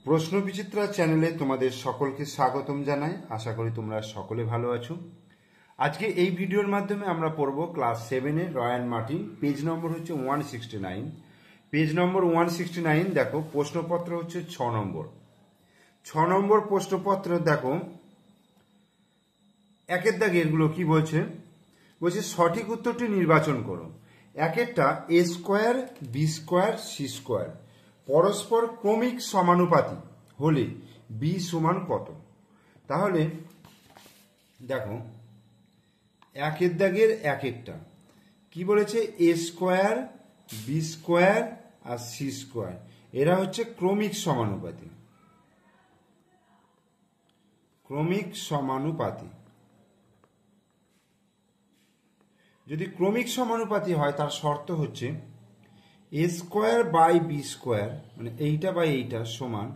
প্রশ্ন বিচিত্রা চ্যানেলে তোমাদের সকলকে স্বাগতম জানাই। আশা করি তোমরা সকলে ভালো আছো। আজকে এই ভিডিওর মাধ্যমে আমরা পড়ব ক্লাস 7-এর রয় মার্টিন, পেজ নম্বর হচ্ছে 169। পেজ নম্বর 169 দেখো, প্রশ্নপত্র হচ্ছে 6 নম্বর। 6 নম্বর প্রশ্নপত্র দেখো, একের দাগে এগুলো কি বলছে? বলছে সঠিক উত্তরটি নির্বাচন করো। একেরটা A square B square C square পরস্পর ক্রমিক সমানুপাতি হলে বি সমান কত? তাহলে দেখো, একের দাগের একেরটা কি বলেছে? এ স্কোয়ার বি স্কোয়ার আর সি স্কোয়ার এরা হচ্ছে ক্রমিক সমানুপাতি। ক্রমিক সমানুপাতি যদি ক্রমিক সমানুপাতি হয় তার শর্ত হচ্ছে a square by b square, মানে এইটা বাই এইটা সমান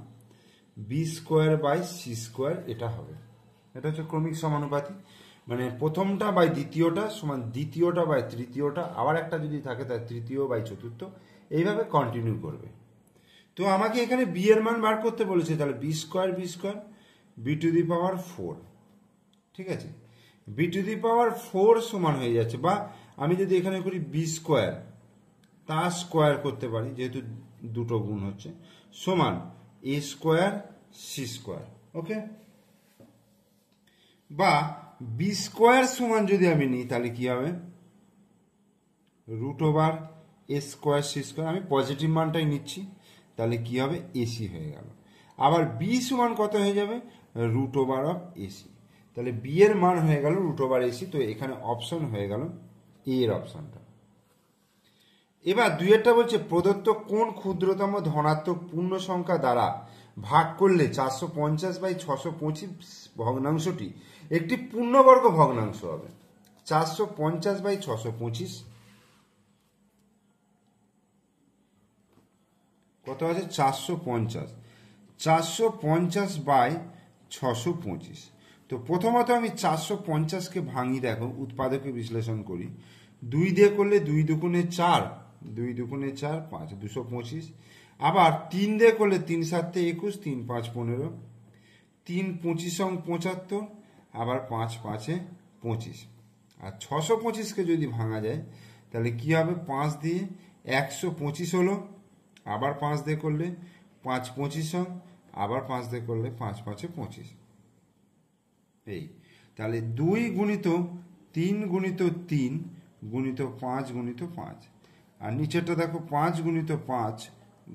b square by c square, এটা হবে। এটা হচ্ছে ক্রমিক সমানুপাতি, মানে প্রথমটা বাই দ্বিতীয়টা সমান দ্বিতীয়টা বাই তৃতীয়টা, আবার একটা যদি থাকে তার তৃতীয় বাই চতুর্থ, এইভাবে কন্টিনিউ করবে। তো আমাকে এখানে বি এর মান বার করতে বলেছে, তাহলে B square B to the power 4, ঠিক আছে? বি টু দি পাওয়ার 4 সমান হয়ে যাচ্ছে, বা আমি যদি এখানে করি বি স্কোয়ার তার স্কোয়ার করতে পারি, যেহেতু দুটো গুণ হচ্ছে, সমান এ স্কোয়ার সি স্কোয়ার। ওকে, বা বি স্কোয়ার সমান যদি আমি নিই তাহলে কি হবে? Root over a square C square. আমি পজিটিভ মানটাই নিচ্ছি, তাহলে কি হবে? এসি হয়ে গেল। আবার বি সমান কত হয়ে যাবে? Root over of AC. তাহলে বি এর মান হয়ে গেল রুট ওভার এসি। তো এখানে অপশন হয়ে গেল এ এর অপশনটা। এবার দুইয়েরটা বলছে প্রদত্ত কোন ক্ষুদ্রতম ধনাত্মক পূর্ণ সংখ্যা দ্বারা ভাগ করলে 450/625 ভগ্নাংশটি একটি পূর্ণবর্গ ভগ্নাংশ হবে। 450/625 কত আছে? 450। 450/625। তো প্রথমত আমি 450কে ভাঙি, দেখো উৎপাদকে বিশ্লেষণ করি। 2 দিয়ে করলে 2 দুগুণে 4, 2 দুগুণে 4 5, 225। আবার 3 দিয়ে করলে 3 7 21, 3 5 15, 3 25 75, আবার 5 5 25। আর 625কে যদি ভাঙা যায় তাহলে কি হবে? 5 দিয়ে 125 হলো, আবার 5 দিয়ে করলে 5 25, আবার 5 দিয়ে করলে 5 5 25। এই তাহলে 2 গুণিত 3 গুণিত 3 গুণিত 5 গুণিত 5, আর নিচেরটা দেখো 5 গুণিত 5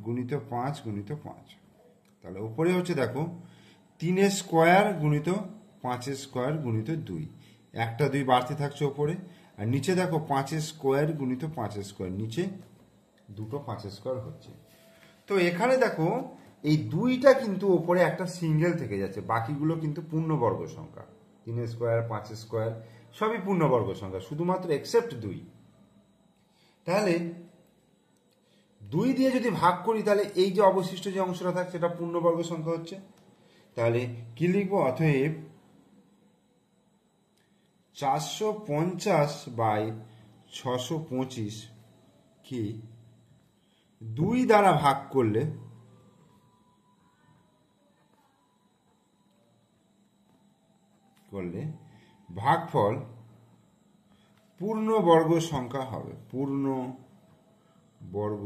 গুণিত 5 গুণিত 5। তাহলে উপরে হচ্ছে দেখো 3 স্কোয়ার গুণিত 5 স্কোয়ার গুণিত 2, একটা 2 বাড়তে থাকছে ওপরে। আর নিচে দেখো 5 স্কোয়ার গুণিত 5 স্কোয়ার, নিচে দুটো 5 স্কোয়ার হচ্ছে। তো এখানে দেখো এই 2টা কিন্তু ওপরে একটা সিঙ্গেল থেকে যাচ্ছে, বাকিগুলো কিন্তু পূর্ণবর্গ সংখ্যা। 3 স্কোয়ার 5 স্কোয়ার সবই পূর্ণবর্গ সংখ্যা, শুধুমাত্র এক্সেপ্ট 2। তাহলে 2 দিয়ে যদি ভাগ করি তাহলে এই যে অবশিষ্ট যে অংশটা থাকছে সেটা পূর্ণবর্গ সংখ্যা হচ্ছে। তাহলে কি লিখবো? অতএব 450/625 কি 2 দ্বারা ভাগ করলে ভাগফল পূর্ণবর্গ সংখ্যা হবে। পূর্ণবর্গ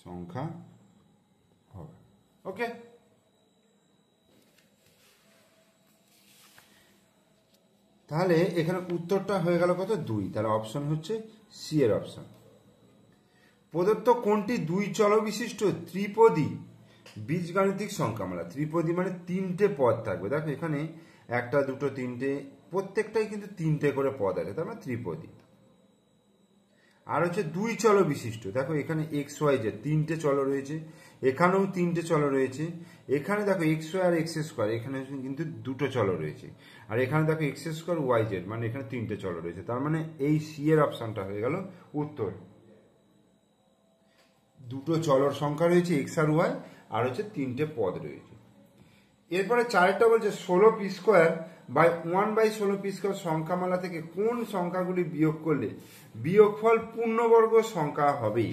সংখ্যা হবে। ওকে, তাহলে এখানে উত্তরটা হয়ে গেল কত? 2। তাহলে অপশন হচ্ছে সি এর অপশন। প্রদত্ত কোনটি 2 চল বিশিষ্ট ত্রিপদী বীজগাণিতিক সংখ্যামালা? ত্রিপদী মানে 3টে পদ থাকবে। দেখো এখানে 1 2 3টে, প্রত্যেকটাই কিন্তু 3টে করে পদ আছে, তার মানে ত্রিপদী। আর হচ্ছে 2 চল বিশিষ্ট, দেখো এখানে এক্স ওয়াই জেড 3টে চল রয়েছে, এখানেও 3টে চল রয়েছে। এখানে দেখো এক্স ওয়াই আর এক্স স্কোয়ার, এখানে কিন্তু 2টো চল রয়েছে। আর এখানে দেখো এক্স স্কোয়ার ওয়াই জেড, মানে এখানে 3টে চল রয়েছে। তার মানে এই সি এর অপশনটা হয়ে গেল উত্তর। 2টো চলর সংখ্যা রয়েছে এক্স আর ওয়াই, আর হচ্ছে 3টে পদ রয়েছে। এরপরে 4টা বলছে 16 P square by 1/16 P square সংখ্যামালা থেকে কোন সংখ্যাগুলি বিয়োগ করলে বিয়োগফল পূর্ণবর্গ সংখ্যা হবে?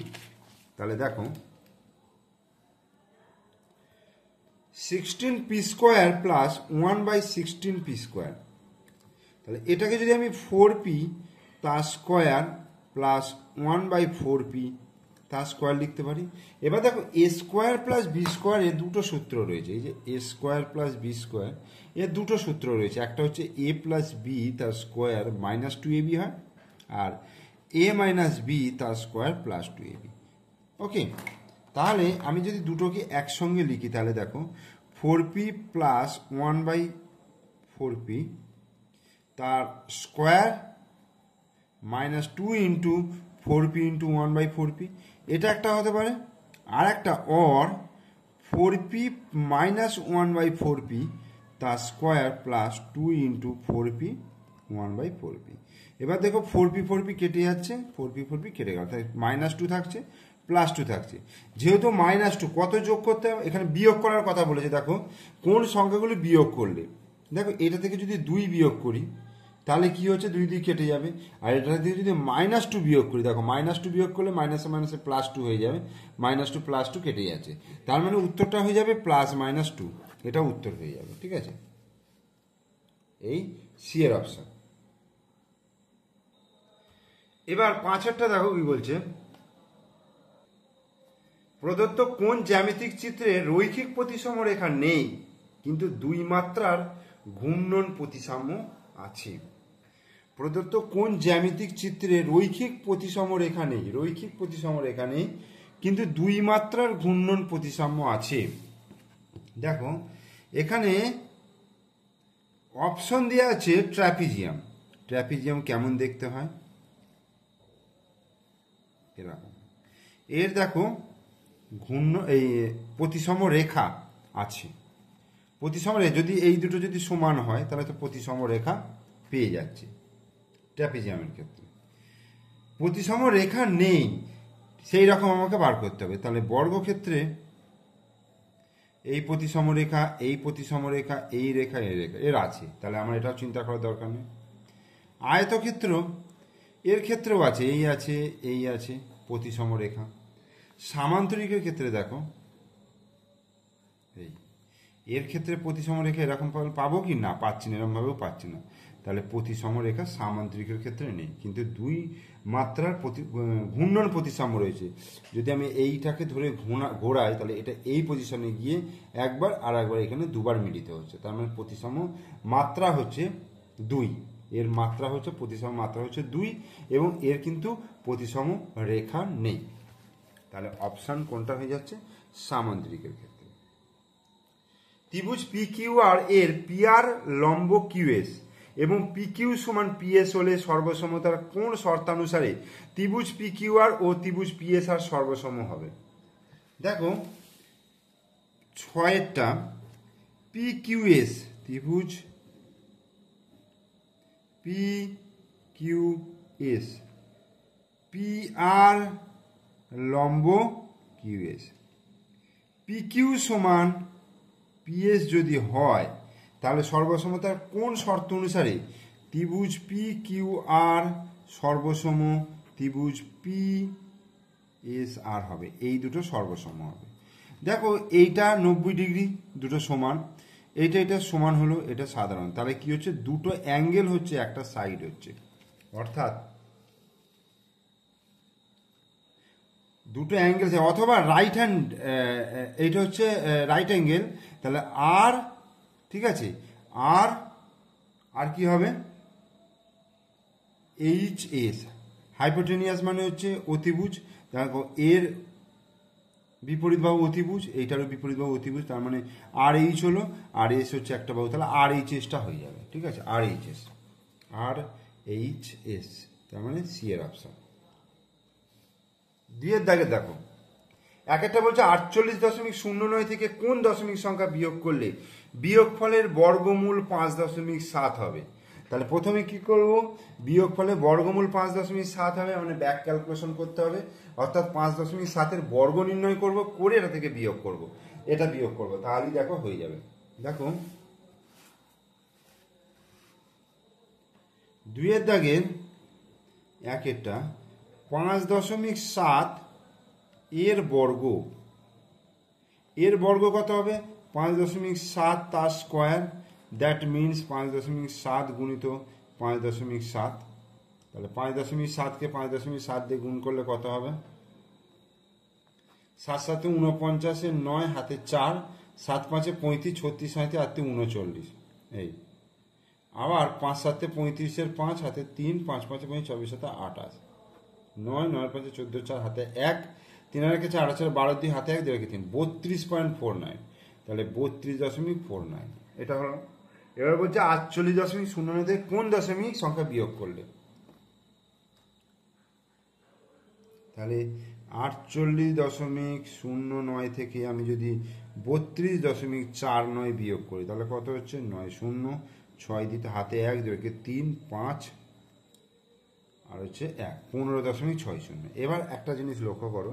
তাহলে দেখো 16p² প্লাস 1/16p²। তাহলে এটাকে যদি আমি 4p তার স্কোয়ার প্লাস 1/4p তার স্কোয়ার লিখতে পারি। এবার দেখো a² প্লাস b² এর দুটো সূত্র রয়েছে। এই যে a² প্লাস b² এর দুটো সূত্র রয়েছে। একটা হচ্ছে a প্লাস বি তার স্কোয়ার -2ab হয়, আর a মাইনাস বি তার স্কোয়ার প্লাস 2ab। ওকে, তাহলে আমি যদি দুটোকে একসঙ্গে লিখি তাহলে দেখো 4p প্লাস 1/4p তার square -2 into 4p into 1/4p, এটা একটা হতে পারে। আর একটা অর 4p মাইনাস 1/4p তার square plus 2 into 4p 1/4p। এবার দেখো 4p কেটে যাচ্ছে, 4p কেটে গেল, তাই -2 থাকছে, +2 থাকছে। যেহেতু -2 কত যোগ করতে হবে, এখানে বিয়োগ করার কথা বলেছে। দেখো কোন সংখ্যাগুলি বিয়োগ করলে, দেখো এটা থেকে যদি 2 বিয়োগ করি তাহলে কি হচ্ছে, 2 কেটে যাবে। আর এটা থেকে যদি -2 বিয়োগ করি, দেখো -2 বিয়োগ করলে মাইনাসে মাইনাসে +2 হয়ে যাবে, -2 কেটে যাচ্ছে। তার মানে উত্তরটা হয়ে যাবে +-2, এটা উত্তর হয়ে যাবে। ঠিক আছে, এই সি এর অপশন। এবার 5-এরটা দেখো কি বলছে, প্রদত্ত কোন জ্যামিতিক চিত্রে রৈখিক প্রতিসম রেখা নেই কিন্তু 2 মাত্রার ঘূর্ণন প্রতিসাম্য আছে। প্রদত্ত কোন জ্যামিতিক চিত্রে রৈখিক প্রতিসম রেখা নেই, রৈখিক প্রতিসম রেখা নেই কিন্তু 2 মাত্রার ঘূর্ণন প্রতিসাম্য আছে। দেখো এখানে অপশন দেওয়া আছে ট্র্যাপিজিয়াম। ট্র্যাপিজিয়াম কেমন দেখতে হয়, এরকম। এর দেখো এই প্রতিসম রেখা আছে। প্রতিসম রেখা যদি এই দুটো যদি সমান হয় তাহলে তো প্রতিসম রেখা পেয়ে যাচ্ছে ট্র্যাপিজিয়ামের ক্ষেত্রে। প্রতিসম রেখা নেই, সেই রকম আমাকে বার করতে হবে। তাহলে বর্গক্ষেত্রে এই প্রতিসম রেখা, এই প্রতিসম রেখা, এই রেখা, এই রেখা এর আছে, তাহলে আমার এটাও চিন্তা করার দরকার নেই। আয়তক্ষেত্র এর ক্ষেত্রেও আছে, এই আছে, এই আছে প্রতিসম রেখা। সামান্তরিকের ক্ষেত্রে দেখো এই এর ক্ষেত্রে প্রতিসম রেখা এরকম পাবো কি না, পাচ্ছি না, এরকমভাবেও পাচ্ছি না। তাহলে প্রতিসম রেখা সামান্তরিকের ক্ষেত্রে নেই, কিন্তু 2 মাত্রার ঘূর্ণন প্রতিসাম্য রয়েছে। যদি আমি এইটাকে ধরে ঘোরাই তাহলে এটা এই পজিশনে গিয়ে একবার আর একবার এখানে দুবার মিলিত হচ্ছে। তার মানে প্রতিসম মাত্রা হচ্ছে 2, এর মাত্রা হচ্ছে প্রতিসম মাত্রা হচ্ছে 2, এবং এর কিন্তু প্রতিসম রেখা নেই। তাহলে অপশান কোনটা হয়ে যাচ্ছে, সামান্তরিকের ক্ষেত্রে। ত্রিভুজ PQR এর PR লম্ব QS এবং PQ সমান PS হলে সর্বসমতার কোন শর্তানুসারে ত্রিভুজ PQR ও ত্রিভুজ PSR সর্বসম হবে। দেখো 6-এরটা PQS, ত্রিভুজ PQS, PR লম্ব QS, PQ সমান PS যদি হয় তাহলে সর্বসমতার কোন শর্ত অনুসারে ত্রিভুজ PQR সর্বসম ত্রিভুজ PSR হবে, এই দুটো সর্বসম হবে। দেখো এইটা 90 ডিগ্রি, দুটো সমান, এটা সমান হলো, এটা সাধারণ। তাহলে কি হচ্ছে, দুটো অ্যাঙ্গেল হচ্ছে একটা সাইড হচ্ছে, অর্থাৎ দুটো অ্যাঙ্গেল, অথবা রাইট হ্যান্ড, এইটা হচ্ছে রাইট অ্যাঙ্গেল। তাহলে আর, ঠিক আছে, আর কি হবে, HS, হাইপোটেনিয়াস মানে হচ্ছে অতিভুজ। দেখো এর বিপরীত বাহু অতিভুজ, এইটারও বিপরীত বাহু অতিভুজ, তার মানে RH হলো, আর এস হচ্ছে একটা বাহু, তাহলে RHSটা হয়ে যাবে। ঠিক আছে, RHS, তার মানে সি এর অপশন। 2-এর দাগে দেখো একটা বলছে 48.09 থেকে কোন দশমিক সংখ্যা বিয়োগ করলে বিয়োগফলের বর্গমূল 5.7 হবে। তাহলে প্রথমে কি করব, বিয়োগফলের বর্গমূল 5.7 হবে, মানে ব্যাক ক্যালকুলেশন করতে হবে, অর্থাৎ 5.7-এর বর্গ নির্ণয় করব, করে এটা থেকে বিয়োগ করব, এটা বিয়োগ করব, তাহলেই দেখো হয়ে যাবে। দেখো 2-এর দাগের 1-এরটা 5.7 এর বর্গ, এর বর্গ কত হবে, 5.7 তার স্কোয়ার, দ্যাট মিনস 5.7 গুণিত 5.7, তাহলে 5.7কে 5.7 দিয়ে গুণ করলে কত হবে? 7 7 49, 9 হাতে 4, 7 5 35, 36 হাতে 39, এই আবার 5 7 35 5 হাতে 3, 5 5 24 7 28, 9 9 5 14 4 হাতে 1, 3 আর 1 4 4 12 2 হাতে 1 2 3, 32.49, তাহলে 32.49 এটা হলো। এবার বলছে 48.09 থেকে কোন দশমিক সংখ্যা বিয়োগ করলে, তাহলে 48.09 থেকে আমি যদি 32.49 বিয়োগ করি তাহলে কত হচ্ছে? 9 0 6 দিতে হাতে 1 2 3 5 আর হচ্ছে 1, 15.60। এবার একটা জিনিস লক্ষ্য করো,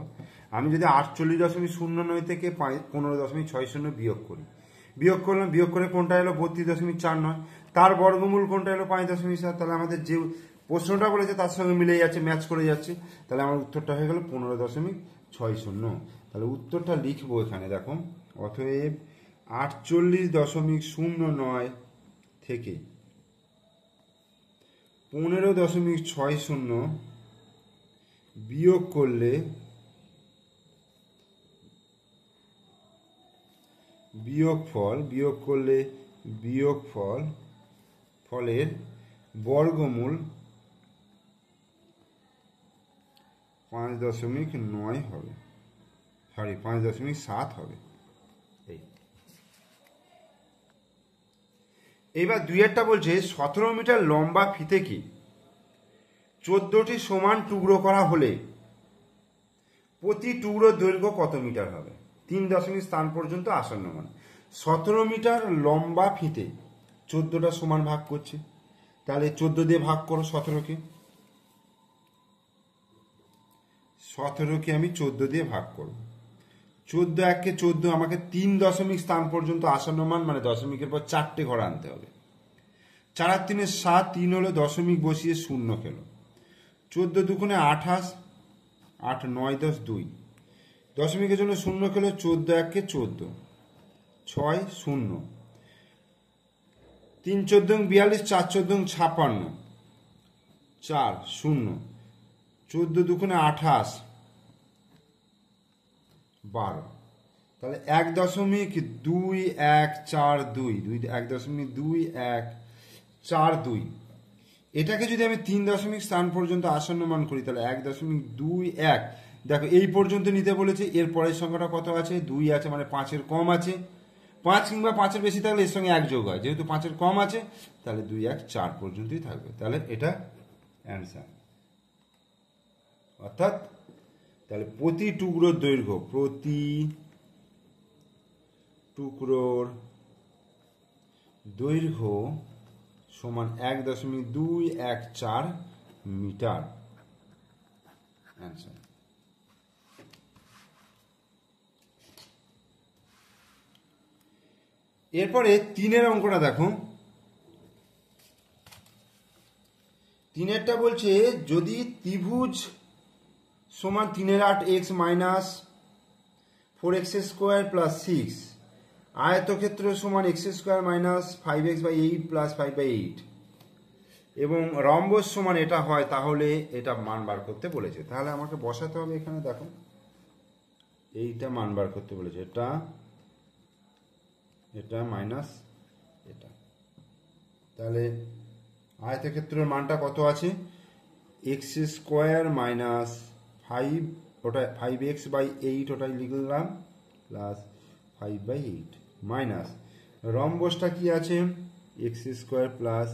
আমি যদি 48.09 থেকে 15.60 বিয়োগ করি, বিয়োগ করলাম, বিয়োগ করে কোনটা এলো? 32.49, তার বর্গমূল কোনটা এলো? 5.7, তাহলে আমাদের যে প্রশ্নটা বলেছে তার সঙ্গে মিলে যাচ্ছে, ম্যাচ করে যাচ্ছে, তাহলে আমার উত্তরটা হয়ে গেল 15.60। তাহলে উত্তরটা লিখবো এখানে, দেখো, অতএব 48.09 থেকে 15.60 বিয়োগ করলে ফলের বর্গমূল 5.9 হবে, 5.7 হবে। এইবার দুইয়েরটা বলছে 17 মিটার লম্বা ফিতে কি 14টি সমান টুকরো করা হলে প্রতি টুকরোর দৈর্ঘ্য কত মিটার হবে? 3 দশমিক স্থান পর্যন্ত আসন্ন মান। 17 মিটার লম্বা ফিতে 14টা সমান ভাগ করছে, তাহলে 14 দিয়ে ভাগ করো 17কে, 17কে আমি 14 দিয়ে ভাগ করব। 14 1 14, আমাকে 3 দশমিক স্থান পর্যন্ত আসন্ন মান, মানে দশমিকের পর 4টে ঘর আনতে হবে। 4 আর 3 7, 3 হলো দশমিক বসিয়ে শূন্য খেলো। 14 2 28, 8 9 10 2, দশমিকের জন্য শূন্য খেলো। 14 1 14, 6 0, 3 14 42, 4 14 56, 4 0, 14 2 28 12, তাহলে 1.2142, 1.2142, এটাকে যদি আমি 3 দশমিক স্থান পর্যন্ত আসন্ন মান করি তাহলে 1.21, দেখো এই পর্যন্ত নিতে বলেছে, এর পরের সংখ্যাটা কত আছে? 2 আছে, মানে 5-এর কম আছে। 5 কিংবা 5-এর বেশি থাকলে এর সঙ্গে 1 যোগ হয়, যেহেতু 5-এর কম আছে তাহলে 2 1 4 পর্যন্তই থাকবে, তাহলে এটা অ্যান্সার। অর্থাৎ তাহলে প্রতি টুকরোর দৈর্ঘ্য সমান 1.214 মিটার, অ্যান্সার। এরপরে 3-এর অঙ্কটা দেখো। 3-এরটা বলছে যদি ত্রিভুজ সমান 3/8 মাইনাস 4x স্কোয়ার প্লাস 6, আয়তক্ষেত্র সমান x square minus 5x/8 plus 5/8 এবং রম্বস সমান এটা হয়, তাহলে এটা মান বার করতে বলেছে। তাহলে আমাকে বসাতে হবে এখানে, দেখো এইটা মান বার করতে বলেছে, এটা মাইনাস এটা, তাহলে আয়তক্ষেত্রের মানটা কত আছে? x স্কোয়ার মাইনাস 5, ওটা 5x/8 ওটাই লিখলাম, প্লাস 5/8 মাইনাস রম্বসটা কি আছে? x square plus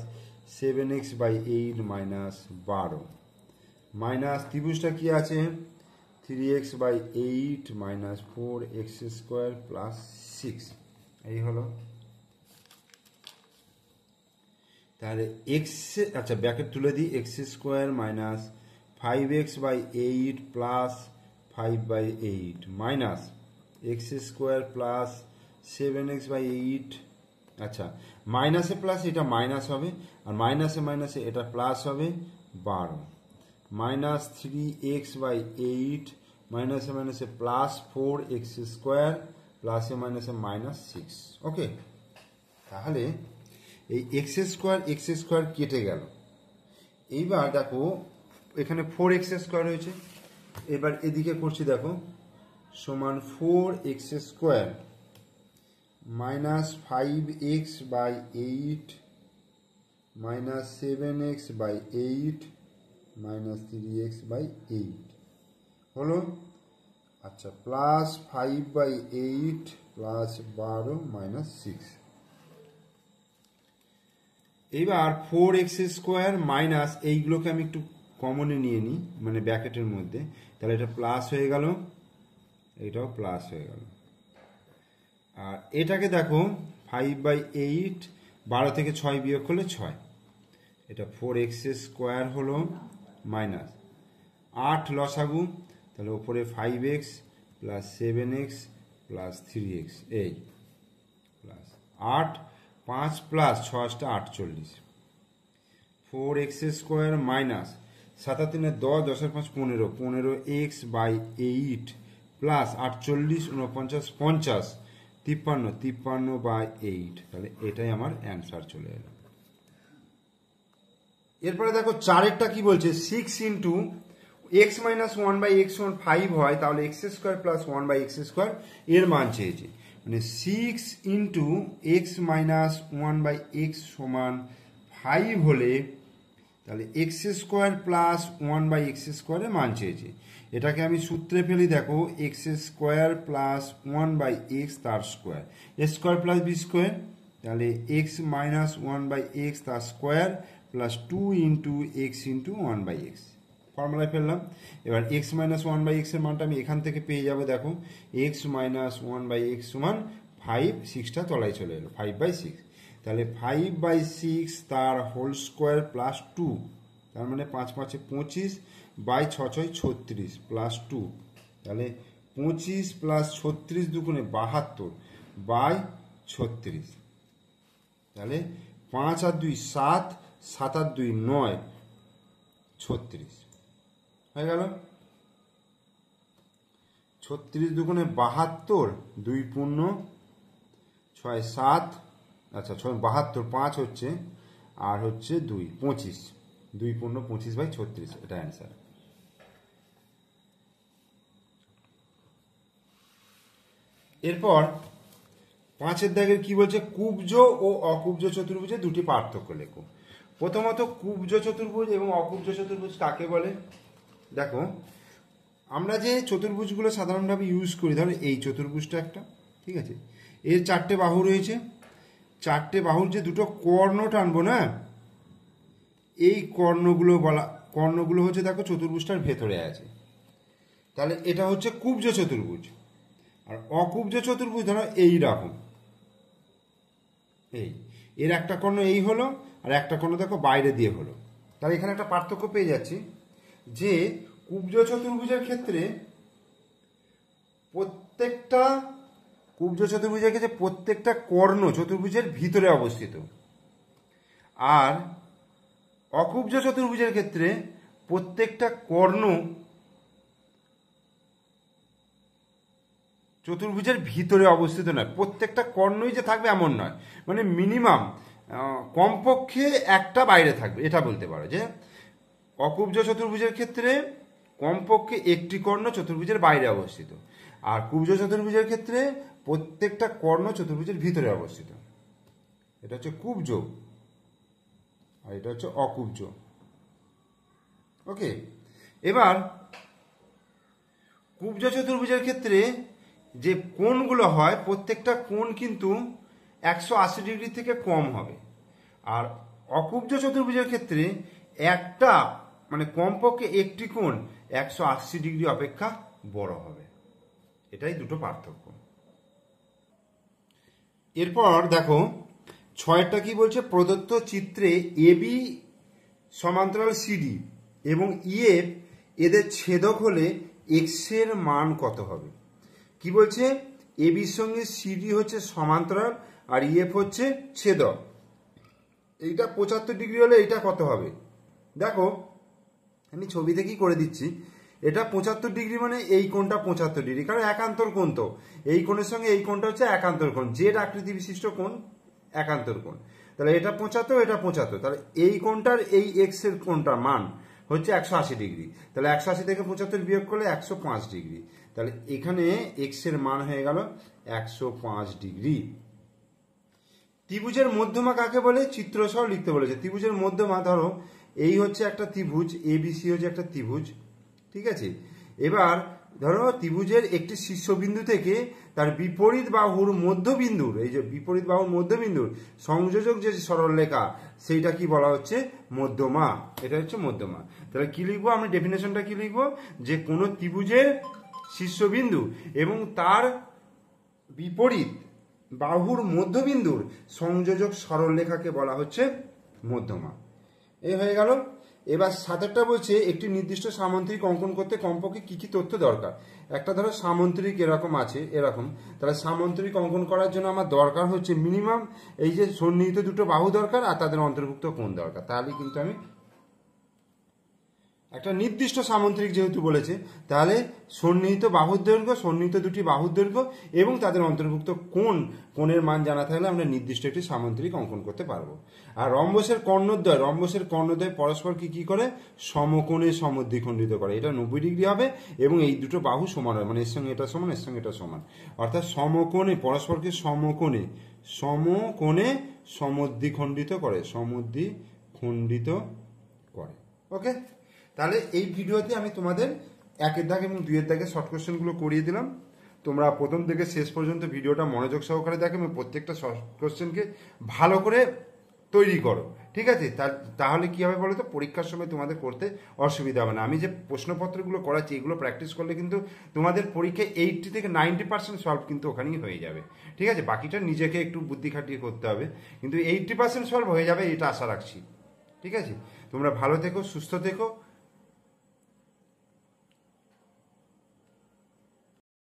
7x/8 minus 12 minus ত্রিভুজটা কি আছে? 3x/8 minus 4x square plus 6, এই হলো। তাহলে এক্স, আচ্ছা ব্র্যাকেট তুলে দিই, x square minus 5x/8 plus 5/8 minus x square plus 7x/8, আচ্ছা মাইনাসে প্লাস এটা মাইনাস হবে, আর মাইনাসে মাইনাসে এটা প্লাস হবে 12 মাইনাস 3x/8 মাইনাসে মাইনাসে প্লাস 4x স্কোয়ার প্লাসে মাইনাসে -6। ওকে, তাহলে এই এক্স স্কোয়ার কেটে গেল। এইবার দেখো এখানে 4x² রয়েছে, এবার এদিকে করছি দেখো, সমান 4x² -5x/8 -7x/8 -3x/8 হলো। আচ্ছা, +5/8 +12 -6। এইবার 4x² মাইনাস এইগুলোকে আমি একটু কমনে নিয়ে নিই, মানে ব্র্যাকেটের মধ্যে, তাহলে এটা প্লাস হয়ে গেল, এটাও প্লাস হয়ে গেল। আর এটাকে দেখো 5/8, 12 থেকে 6 বিয়োগ করলে 6, এটা 4x² হলো মাইনাস 8 লসাগু, তাহলে ওপরে 5x plus 7x plus 3x, এই plus 8, 5 plus 6 48, 4x² minus 7 3 10, 10 5 15, 15x/8 plus 48 49 50 53 53/8, তাহলে এটাই আমার অ্যান্সার চলে এলো। এরপরে দেখো 4এরটা কি বলছে, 6 ইন্টু x - 1/x 5 হয়, তাহলে x² প্লাস 1/x² এর মান চেয়েছে। মানে 6 ইন্টু x - 1/x সমান 5 হলে তাহলে x² প্লাস 1/x² এর মান চেয়েছে। এটাকে আমি সূত্রে ফেলি, দেখো x² প্লাস 1/x তার স্কোয়ার, a² প্লাস b², তাহলে x - 1/x তার square plus 2 into x into 1/x ফর্মুলায় ফেললাম। এবার x - 1/x এর মানটা আমি এখান থেকে পেয়ে যাবো, দেখো x - 1/x সমান 5, 6টা তলায় চলে এলো, 5/6, তাহলে 5/6 তার হোল স্কোয়ার প্লাস 2, তার মানে 5 5 25 বাই 6 6 36 প্লাস 2, তাহলে 25 প্লাস 36 দুগুণে 72 বাই 36, তাহলে 5 আর 2 7, 7 আর 2 9, 36 হয়ে গেল। 36 দুগুণে 72, 2 পূর্ণ 6 7, আচ্ছা 72, 5 হচ্ছে আর হচ্ছে 2 25, 2 পূর্ণ 25/36, এটা অ্যান্সার। এরপর 5এর দাগের কি বলছে, কুব্জ ও অকুব্জ চতুর্ভুজের দুটি পার্থক্য লেখো। প্রথমত কুব্জ চতুর্ভুজ এবং অকুব্জ চতুর্ভুজ কাকে বলে? দেখো আমরা যে চতুর্ভুজগুলো সাধারণভাবে ইউজ করি, ধরো এই চতুর্ভুজটা একটা, ঠিক আছে, এর 4টে বাহু রয়েছে, 4টে বাহুর যে দুটো কর্ণ টানবো না, এই কর্ণগুলো হচ্ছে দেখো চতুর্ভুজটার ভেতরে আছে, তাহলে এটা হচ্ছে কুব্জ চতুর্ভুজ। আর অকুব্জ চতুর্ভুজ ধরো এই রকম, এর একটা কর্ণ এই হলো আর একটা কর্ণ দেখো বাইরে দিয়ে হলো, তাহলে এখানে একটা পার্থক্য পেয়ে যাচ্ছি যে কুব্জ চতুর্ভুজের ক্ষেত্রে প্রত্যেকটা কর্ণ চতুর্ভুজের ভিতরে অবস্থিত, আর অকুব্জ চতুর্ভুজের ক্ষেত্রে প্রত্যেকটা কর্ণ চতুর্ভুজের ভিতরে অবস্থিত নয়, প্রত্যেকটা কর্ণই যে থাকবে এমন নয়, মানে মিনিমাম কমপক্ষে একটা বাইরে থাকবে, এটা বলতে পারো যে অকুব্জ চতুর্ভুজের ক্ষেত্রে কমপক্ষে একটি কর্ণ চতুর্ভুজের বাইরে অবস্থিত, আর কুব্জ চতুর্ভুজের ক্ষেত্রে প্রত্যেকটা কর্ণ চতুর্ভুজের ভিতরে অবস্থিত। এটা হচ্ছে কুব্জ আর এটা হচ্ছে অকুব্জ। ওকে, এবার কুব্জ চতুর্ভুজের ক্ষেত্রে যে কোণগুলো হয়, প্রত্যেকটা কোণ কিন্তু 180 ডিগ্রি থেকে কম হবে, আর অকুব্জ চতুর্ভুজের ক্ষেত্রে একটা মানে কমপক্ষে একটি কোণ 180 ডিগ্রি অপেক্ষা বড় হবে। এটাই দুটো পার্থক্য। এরপর দেখো 6টা কি বলছে, প্রদত্ত চিত্রে এবি সমান্তরাল সিডি এবং ইএফ এদের ছেদক হলে এক্স এর মান কত হবে? কি বলছে, এবির সঙ্গে সিডি হচ্ছে সমান্তরাল আর ইএফ হচ্ছে ছেদক, এইটা 75 ডিগ্রি হলে এইটা কত হবে? দেখো আমি ছবি থেকেই করে দিচ্ছি, এটা 75 ডিগ্রি মানে এই কোণটা 75 ডিগ্রি, কারণ একান্তর কোণ, তো এই কোণের সঙ্গে এই কোণটা হচ্ছে একান্তর কোণ, জেড আকৃতি বিশিষ্ট কোণ একান্তর কোণ। তাহলে এটা 75, এটা 75, তাহলে এই কোণটার এই এক্স এর কোণটার মান হচ্ছে 180 ডিগ্রি। তাহলে 180 থেকে 75 বিয়োগ করলে 105 ডিগ্রি। তাহলে এখানে এক্স এর মান হয়ে গেল 105 ডিগ্রি। ত্রিভুজের মধ্যমা কাকে বলে চিত্র সহ লিখতে বলেছে। ত্রিভুজের মধ্যমা ধরো এই হচ্ছে একটা ত্রিভুজ, এবিসি হচ্ছে একটা ত্রিভুজ, ঠিক আছে। এবার ধরো ত্রিভুজের একটি শীর্ষবিন্দু থেকে তার বিপরীত বাহুর মধ্যবিন্দুর, এই যে বিপরীত বাহুর মধ্যবিন্দুর সংযোজক যে সরলরেখা, সেইটা কি বলা হচ্ছে মধ্যমা। এটা হচ্ছে মধ্যমা। তাহলে কি লিখবো আমরা, ডেফিনেশনটা কি লিখবো, যে কোনো ত্রিভুজের শীর্ষবিন্দু এবং তার বিপরীত বাহুর মধ্যবিন্দুর সংযোজক সরলরেখাকে বলা হচ্ছে মধ্যমা। এই হয়ে গেল। এবার 7টা বলছে একটি নির্দিষ্ট সামান্তরিক অঙ্কন করতে কমপক্ষে কি কি তথ্য দরকার। একটা ধরো সামান্তরিক এরকম আছে, এরকম, তাহলে সামান্তরিক অঙ্কন করার জন্য আমার দরকার হচ্ছে মিনিমাম এই যে সন্নিহিত দুটো বাহু দরকার আর তাদের অন্তর্ভুক্ত কোণ দরকার। তাহলে কিন্তু আমি একটা নির্দিষ্ট সামান্তরিক যেহেতু বলেছে, তাহলে সন্নিহিত বাহুর দৈর্ঘ্য, সন্নিহিত দুটি বাহুর দৈর্ঘ্য এবং তাদের অন্তর্ভুক্ত কোণের মান জানা থাকলে আমরা নির্দিষ্ট একটি সামান্তরিক অঙ্কন করতে পারবো। আর রম্বসের কর্ণদ্বয় পরস্পর কি করে সমকোণে সমদ্বিখণ্ডিত করে। এটা 90 ডিগ্রি হবে এবং এই দুটো বাহু সমান হয়, মানে এর সঙ্গে এটা সমান, এর সঙ্গে এটা সমান, অর্থাৎ সমকোণে পরস্পরকে সমকোণে সমদ্বিখণ্ডিত করে, ওকে। তাহলে এই ভিডিওতে আমি তোমাদের 1 দাগ এবং 2 দাগের শর্ট কোশ্চেনগুলো করিয়ে দিলাম। তোমরা প্রথম থেকে শেষ পর্যন্ত ভিডিওটা মনোযোগ সহকারে দেখো এবং প্রত্যেকটা শর্ট কোশ্চেনকে ভালো করে তৈরি করো, ঠিক আছে। তাহলে কি হবে বলো তো, পরীক্ষার সময় তোমাদের করতে অসুবিধা হবে না। আমি যে প্রশ্নপত্রগুলো করাচ্ছি এগুলো প্র্যাকটিস করলে কিন্তু তোমাদের পরীক্ষায় 80 থেকে 90% সলভ কিন্তু ওখানেই হয়ে যাবে, ঠিক আছে। বাকিটা নিজেকে একটু বুদ্ধি খাটিয়ে করতে হবে, কিন্তু 80% সলভ হয়ে যাবে এটা আশা রাখছি, ঠিক আছে। তোমরা ভালো থেকো, সুস্থ থেকো।